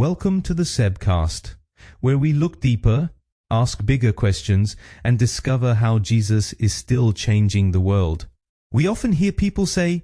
Welcome to the Sebcast, where we look deeper, ask bigger questions, and discover how Jesus is still changing the world. We often hear people say,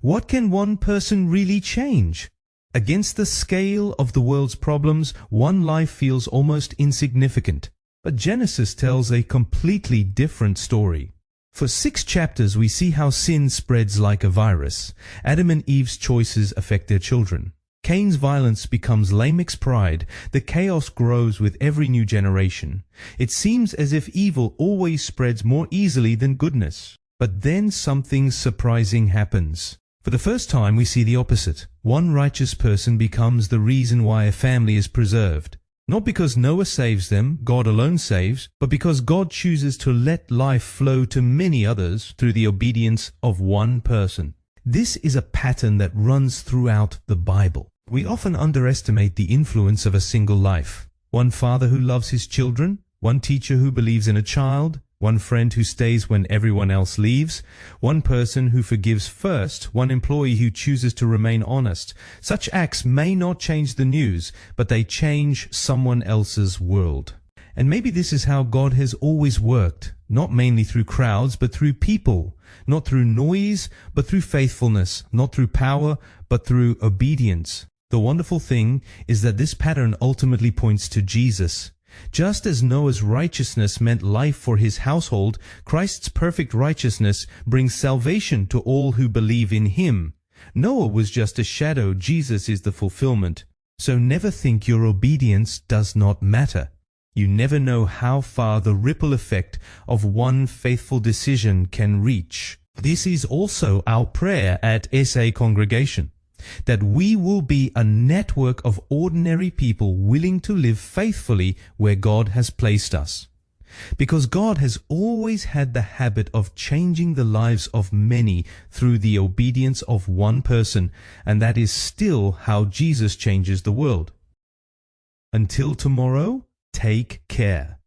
"What can one person really change?" Against the scale of the world's problems, one life feels almost insignificant. But Genesis tells a completely different story. For 6 chapters we see how sin spreads like a virus. Adam and Eve's choices affect their children. Cain's violence becomes Lamech's pride. The chaos grows with every new generation. It seems as if evil always spreads more easily than goodness. But then something surprising happens. For the first time we see the opposite. One righteous person becomes the reason why a family is preserved. Not because Noah saves them, God alone saves, but because God chooses to let life flow to many others through the obedience of one person. This is a pattern that runs throughout the Bible. We often underestimate the influence of a single life. One father who loves his children, one teacher who believes in a child, one friend who stays when everyone else leaves, one person who forgives first, one employee who chooses to remain honest. Such acts may not change the news, but they change someone else's world. And maybe this is how God has always worked, not mainly through crowds, but through people, not through noise, but through faithfulness, not through power, but through obedience. The wonderful thing is that this pattern ultimately points to Jesus. Just as Noah's righteousness meant life for his household, Christ's perfect righteousness brings salvation to all who believe in him. Noah was just a shadow, Jesus is the fulfillment. So never think your obedience does not matter. You never know how far the ripple effect of one faithful decision can reach. This is also our prayer at SA Congregation, that we will be a network of ordinary people willing to live faithfully where God has placed us. Because God has always had the habit of changing the lives of many through the obedience of one person, and that is still how Jesus changes the world. Until tomorrow, take care.